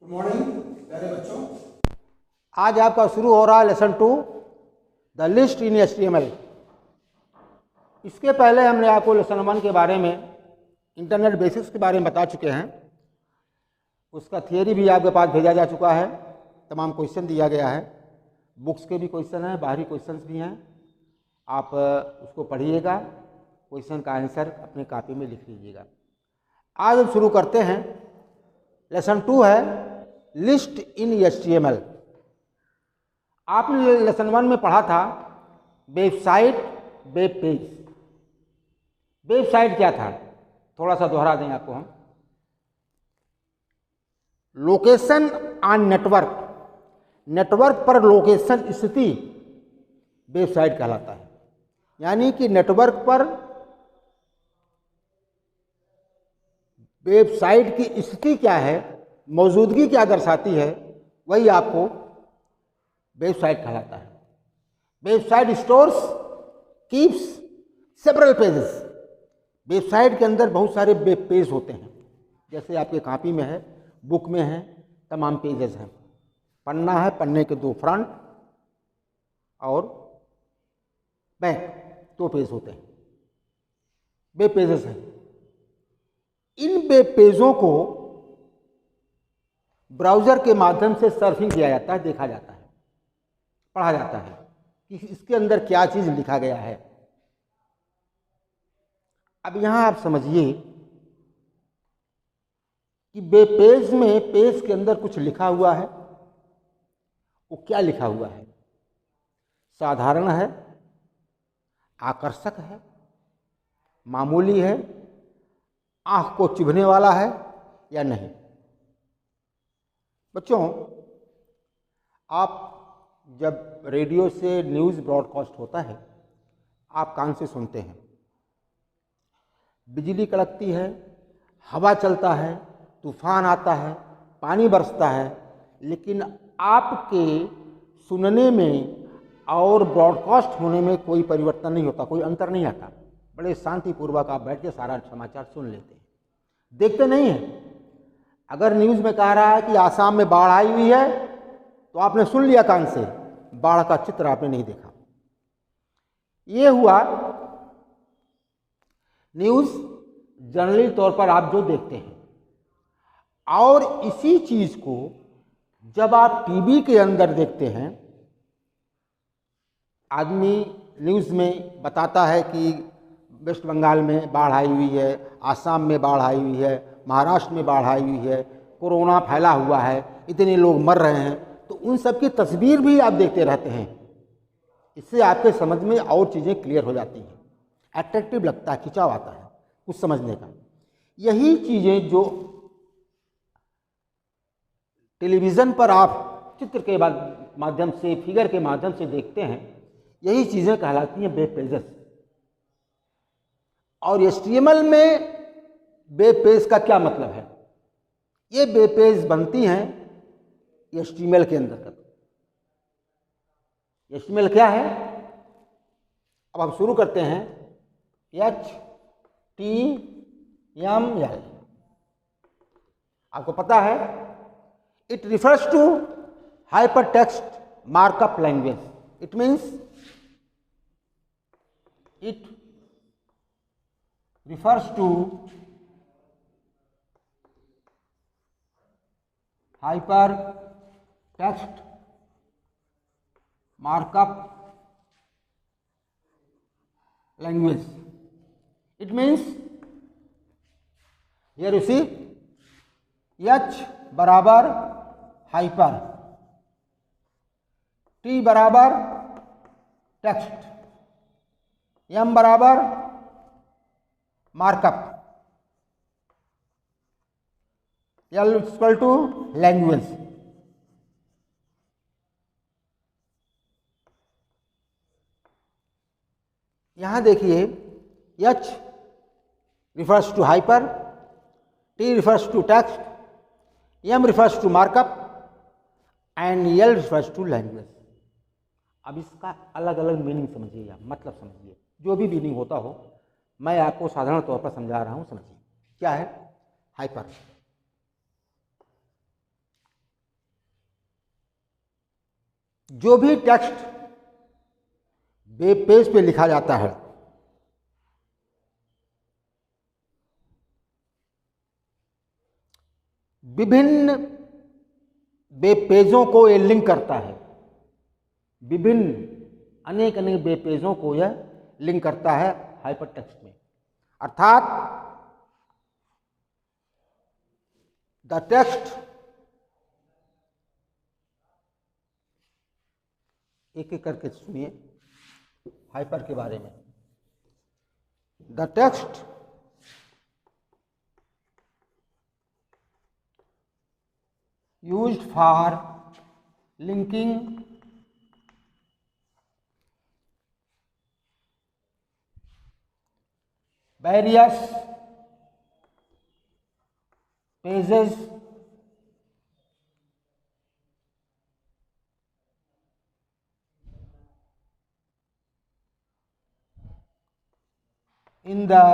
Good morning प्यारे बच्चों। आज आपका शुरू हो रहा है lesson 2 the list in HTML। इसके पहले हमने आपको लेसन 1 के बारे में इंटरनेट बेसिक्स के बारे में बता चुके हैं। उसका थियरी भी आपके पास भेजा जा चुका है, तमाम क्वेश्चन दिया गया है, बुक्स के भी क्वेश्चन हैं, बाहरी क्वेश्चंस भी हैं। आप उसको पढ़िएगा, क्वेश्चन का आंसर अपनी कॉपी में लिख लीजिएगा। आज हम शुरू करते हैं। लेसन 2 है लिस्ट इन HTML। आपने लेसन 1 में पढ़ा था वेबसाइट, वेब पेज। वेबसाइट क्या था, थोड़ा सा दोहरा दें आपको हम। लोकेशन ऑन नेटवर्क, नेटवर्क पर लोकेशन स्थिति वेबसाइट कहलाता है। यानी कि नेटवर्क पर वेबसाइट की स्थिति क्या है, मौजूदगी क्या दर्शाती है, वही आपको वेबसाइट कहलाता है। Website stores keeps several pages. Website के अंदर बहुत सारे वेब पेज होते हैं, जैसे आपके कॉपी में है, बुक में है, तमाम पेजेस हैं। पन्ना है, पन्ने के 2 फ्रंट और बैक 2 पेज होते हैं, वेब पेजेस हैं। इन वेब पेजों को ब्राउज़र के माध्यम से सर्फिंग किया जाता है, देखा जाता है, पढ़ा जाता है कि इसके अंदर क्या चीज़ लिखा गया है। अब यहाँ आप समझिए कि वेब पेज में, पेज के अंदर कुछ लिखा हुआ है। वो क्या लिखा हुआ है? साधारण है, आकर्षक है, मामूली है, आँख को चुभने वाला है या नहीं? बच्चों, आप जब रेडियो से न्यूज़ ब्रॉडकास्ट होता है, आप कान से सुनते हैं, बिजली कड़कती है, हवा चलता है, तूफान आता है, पानी बरसता है, लेकिन आपके सुनने में और ब्रॉडकास्ट होने में कोई परिवर्तन नहीं होता, कोई अंतर नहीं आता। बड़े शांतिपूर्वक आप बैठ के सारा समाचार सुन लेते हैं, देखते नहीं हैं। अगर न्यूज़ में कह रहा है कि आसाम में बाढ़ आई हुई है, तो आपने सुन लिया कान से, बाढ़ का चित्र आपने नहीं देखा। ये हुआ न्यूज़ जनरली तौर पर आप जो देखते हैं। और इसी चीज़ को जब आप टीवी के अंदर देखते हैं, आदमी न्यूज़ में बताता है कि वेस्ट बंगाल में बाढ़ आई हुई है, आसाम में बाढ़ आई हुई है, महाराष्ट्र में बाढ़ आई हुई है, कोरोना फैला हुआ है, इतने लोग मर रहे हैं, तो उन सब की तस्वीर भी आप देखते रहते हैं। इससे आपके समझ में और चीज़ें क्लियर हो जाती हैं, अट्रैक्टिव लगता है, खिंचाव आता है कुछ समझने का। यही चीज़ें जो टेलीविज़न पर आप चित्र के माध्यम से, फिगर के माध्यम से देखते हैं, यही चीज़ें कहलाती हैं वेब पेजेस। और HTML में वेब पेज का क्या मतलब है? ये वेब पेज बनती हैं HTML के अंदर। HTML क्या है? अब हम शुरू करते हैं। HTML आपको पता है, it refers to hyper text markup language. It means it refers to hypertext markup language. It means here you see H बराबर हाइपर, T बराबर टेक्स्ट, M बराबर markup, L equal to language. यहां देखिए, H refers to hyper, T refers to text, M refers to markup and L refers to language. अब इसका अलग अलग meaning समझिए, मतलब समझिए, जो भी मीनिंग होता हो, मैं आपको साधारण तौर पर समझा रहा हूँ, समझिए। क्या है हाइपर? जो भी टेक्स्ट वेब पेज पे लिखा जाता है विभिन्न वेब पेजों को ये लिंक करता है, विभिन्न अनेक अनेक वेब पेजों को यह लिंक करता है हाइपरटेक्स्ट में। अर्थात द टेक्स्ट, एक एक करके सुनिए हाइपर के बारे में। The text used for linking various pages in the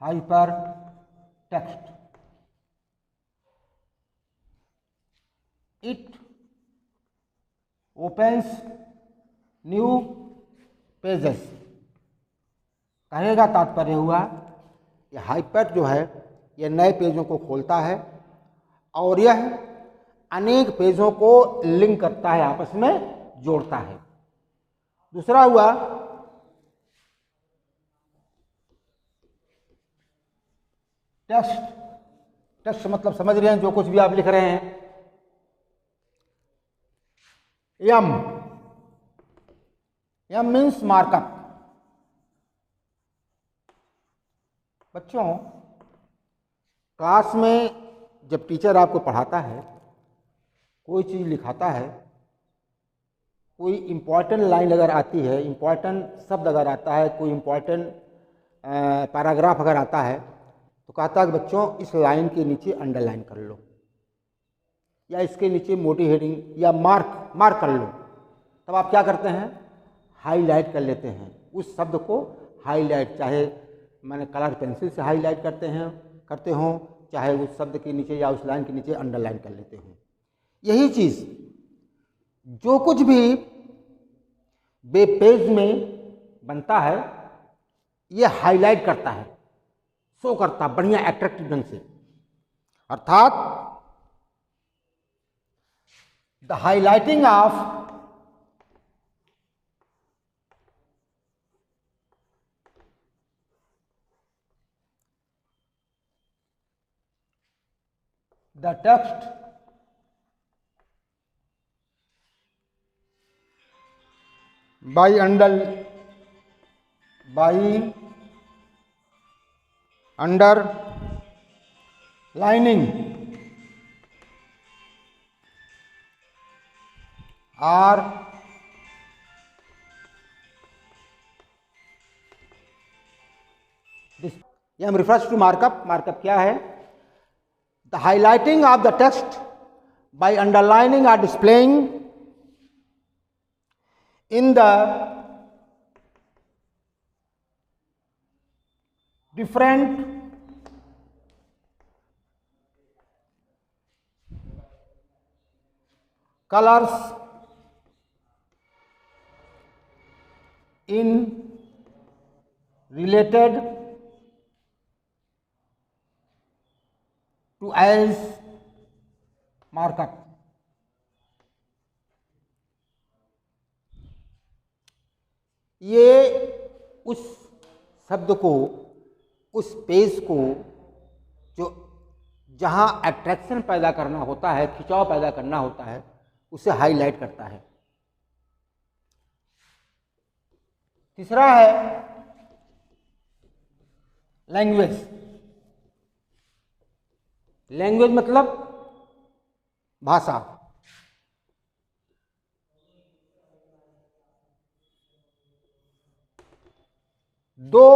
hypertext. It opens new pages। कहने का तात्पर्य हुआ कि हाइपर जो है यह नए पेजों को खोलता है और यह अनेक पेजों को लिंक करता है, आपस में जोड़ता है। दूसरा हुआ टेक्स्ट। टेक्स्ट मतलब समझ रहे हैं, जो कुछ भी आप लिख रहे हैं। M, M means markup. बच्चों, क्लास में जब टीचर आपको पढ़ाता है, कोई चीज़ लिखाता है, कोई इम्पॉर्टेंट लाइन अगर आती है, इम्पॉर्टेंट शब्द अगर आता है, कोई इम्पॉर्टेंट पैराग्राफ अगर आता है, तो कहता है कि बच्चों इस लाइन के नीचे अंडरलाइन कर लो, या इसके नीचे मोटी हेडिंग या मार्क कर लो। तब आप क्या करते हैं? हाईलाइट कर लेते हैं उस शब्द को। हाईलाइट, चाहे मैंने कलर पेंसिल से हाईलाइट करते हों, चाहे उस शब्द के नीचे या उस लाइन के नीचे अंडरलाइन कर लेते हों। यही चीज़ जो कुछ भी वेब पेज में बनता है, ये हाईलाइट करता है, शो करता बढ़िया एट्रैक्टिव ढंग से। अर्थात the highlighting of the text by underlining or M refers to markup। Markup क्या है? The highlighting of the text by underlining or displaying in the different colors in related to as markup। ये उस शब्द को, उस page को जो जहाँ अट्रैक्शन पैदा करना होता है, खिंचाव पैदा करना होता है, उसे हाईलाइट करता है। तीसरा है लैंग्वेज। लैंग्वेज मतलब भाषा। दो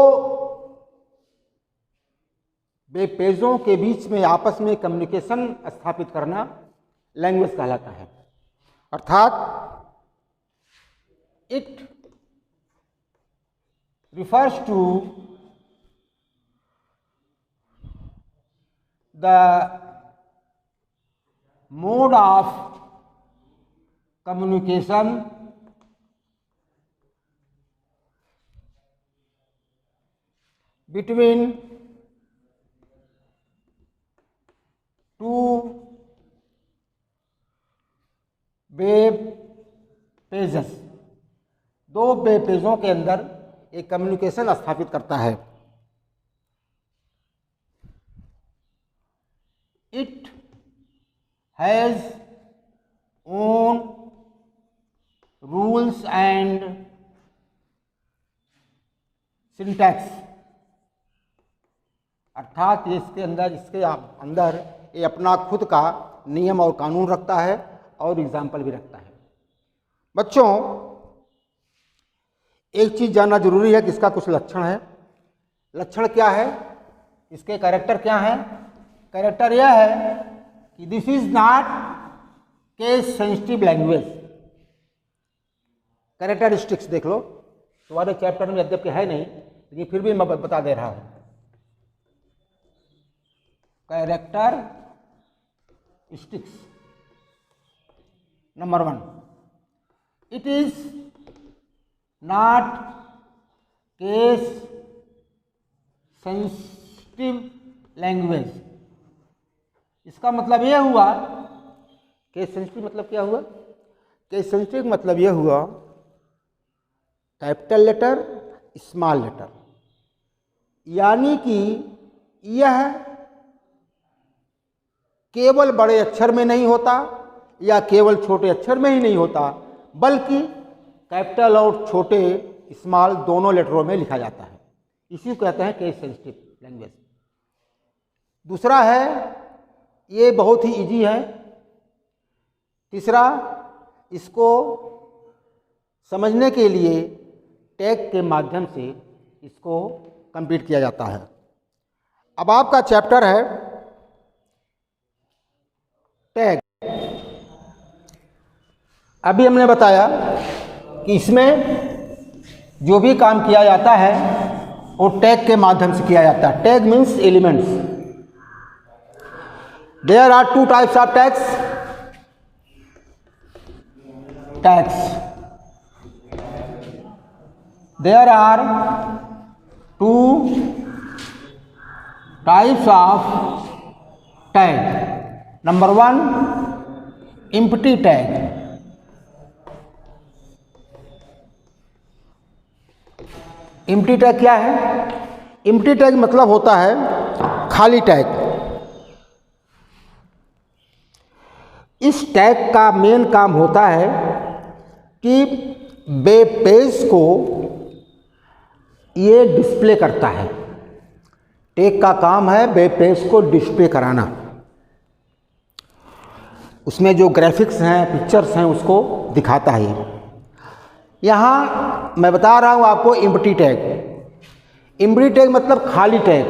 वेब पेजों के बीच में आपस में कम्युनिकेशन स्थापित करना लैंग्वेज कहलाता है। अर्थात it refers to the mode of communication between two web pages, दो वेब पेजों के अंदर एक कम्युनिकेशन स्थापित करता है। It has own rules and syntax, अर्थात इसके अंदर ये अपना खुद का नियम और कानून रखता है और एग्जाम्पल भी रखता है। बच्चों, एक चीज़ जानना जरूरी है कि इसका कुछ लक्षण है। लक्षण क्या है, इसके कैरेक्टर क्या है? कैरेक्टर यह है कि this is not case sensitive language. Characteristics देख लो, तुम्हारे चैप्टर में यद्यपि है नहीं, लेकिन फिर भी मैं बता दे रहा हूं। Characteristics number 1, it is not case sensitive language. इसका मतलब यह हुआ, केस सेंसिटिव मतलब क्या हुआ? केस सेंसिटिव मतलब यह हुआ कैपिटल लेटर स्मॉल लेटर, यानी कि यह केवल बड़े अक्षर में नहीं होता या केवल छोटे अक्षर में ही नहीं होता, बल्कि कैपिटल और छोटे स्मॉल दोनों लेटरों में लिखा जाता है। इसी को कहते हैं केस सेंसिटिव लैंग्वेज। दूसरा है, ये बहुत ही इजी है। तीसरा, इसको समझने के लिए टैग के माध्यम से इसको कंप्लीट किया जाता है। अब आपका चैप्टर है टैग। अभी हमने बताया कि इसमें जो भी काम किया जाता है वो टैग के माध्यम से किया जाता है। Tag means elements. There are two types of tags. There are two types of tag. Number 1, empty tag. empty tag क्या है? empty tag मतलब होता है खाली टैग। इस टैग का मेन काम होता है कि वेब पेज को ये डिस्प्ले करता है। टैग का काम है वेब पेज को डिस्प्ले कराना, उसमें जो ग्राफिक्स हैं, पिक्चर्स हैं, उसको दिखाता है। यहाँ मैं बता रहा हूँ आपको एम्प्टी टैग। एम्प्टी टैग मतलब खाली टैग,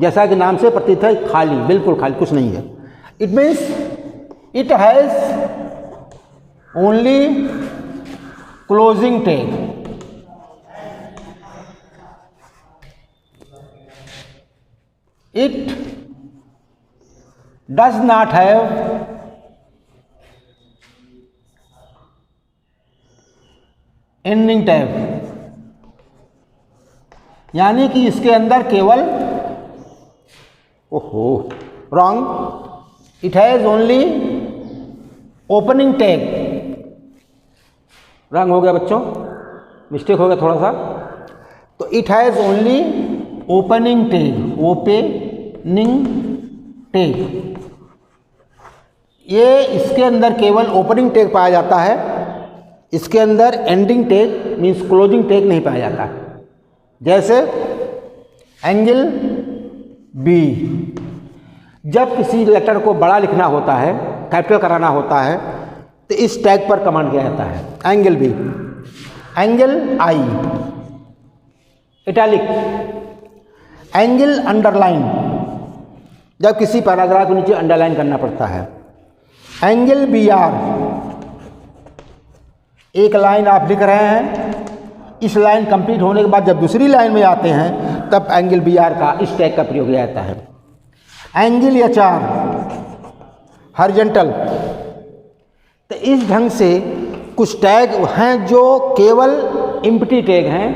जैसा कि नाम से प्रतीत है, खाली, बिल्कुल खाली, कुछ नहीं है। It means it has only closing tag. It does not have ending tag, यानी कि इसके अंदर केवल wrong, it has only opening tag. Wrong हो गया बच्चों, मिस्टेक हो गया थोड़ा सा। तो it has only opening tag, opening tag, ये इसके अंदर केवल ओपनिंग टैग पाया जाता है। इसके अंदर ending tag means closing tag नहीं पाया जाता है। जैसे एंगल बी, जब किसी लेटर को बड़ा लिखना होता है, कैपिटल कराना होता है, तो इस टैग पर कमांड किया जाता है, एंगल बी। एंगल आई, इटैलिक। एंगल अंडरलाइन, जब किसी पैराग्राफ के नीचे अंडरलाइन करना पड़ता है। एंगल बी आर, एक लाइन आप लिख रहे हैं, इस लाइन कंप्लीट होने के बाद जब दूसरी लाइन में आते हैं तब एंगल बी आर का, इस टैग का प्रयोग किया जाता है। Angle H R, horizontal. तो इस ढंग से कुछ टैग हैं जो केवल एम्प्टी टैग हैं,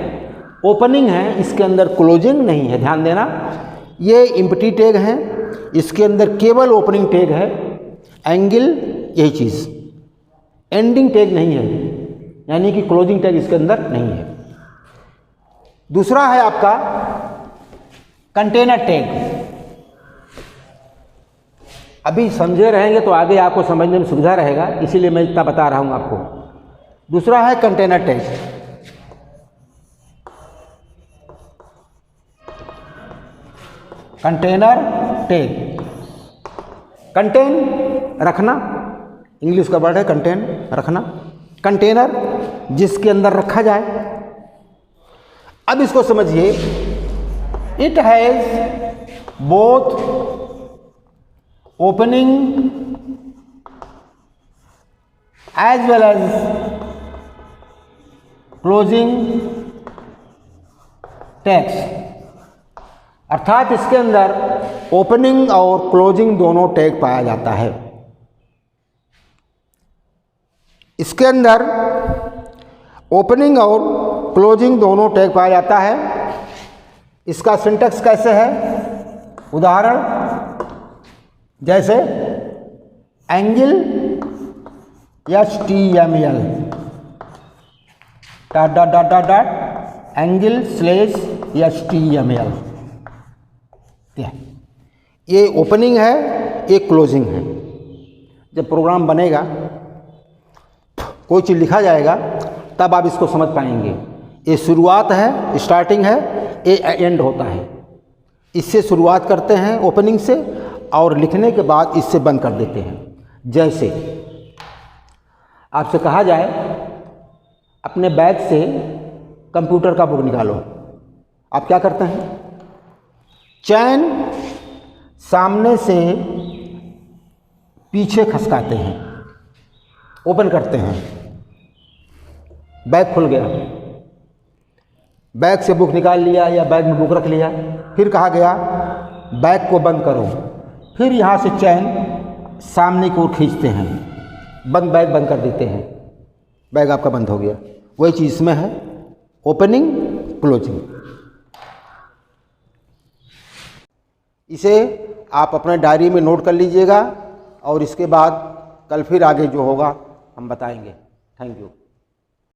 ओपनिंग है, इसके अंदर क्लोजिंग नहीं है, ध्यान देना। ये एम्प्टी टैग हैं, इसके अंदर केवल ओपनिंग टैग है, एंगल यही चीज़, एंडिंग टैग नहीं है, यानी कि क्लोजिंग टैग इसके अंदर नहीं है। दूसरा है आपका कंटेनर टैग। अभी समझे रहेंगे तो आगे आपको समझने में सुविधा रहेगा, इसीलिए मैं इतना बता रहा हूं आपको। दूसरा है container tag. Container tag, contain रखना, इंग्लिश का वर्ड है कंटेन, रखना, कंटेनर जिसके अंदर रखा जाए। अब इसको समझिए, it has both opening as well as closing tags, अर्थात इसके अंदर ओपनिंग और क्लोजिंग दोनों टैग पाया जाता है। इसके अंदर ओपनिंग और क्लोजिंग दोनों टैग पाया जाता है। इसका सिंटैक्स कैसे है? उदाहरण जैसे angle HTML dot dot dot dot dot angle slash HTML, ये ओपनिंग है, ये क्लोजिंग है। जब प्रोग्राम बनेगा, कोई चीज़ लिखा जाएगा, तब आप इसको समझ पाएंगे। ये शुरुआत है, स्टार्टिंग है, ये एंड होता है। इससे शुरुआत करते हैं ओपनिंग से, और लिखने के बाद इससे बंद कर देते हैं। जैसे आपसे कहा जाए अपने बैग से कंप्यूटर का बुक निकालो, आप क्या करते हैं? चैन सामने से पीछे खसकाते हैं, ओपन करते हैं, बैग खुल गया, बैग से बुक निकाल लिया या बैग में बुक रख लिया। फिर कहा गया बैग को बंद करो, फिर यहाँ से चैन सामने की ओर खींचते हैं, बैग बंद कर देते हैं, बैग आपका बंद हो गया। वही चीज़ इसमें है, ओपनिंग क्लोजिंग। इसे आप अपने डायरी में नोट कर लीजिएगा, और इसके बाद कल फिर आगे जो होगा हम बताएंगे। Thank you.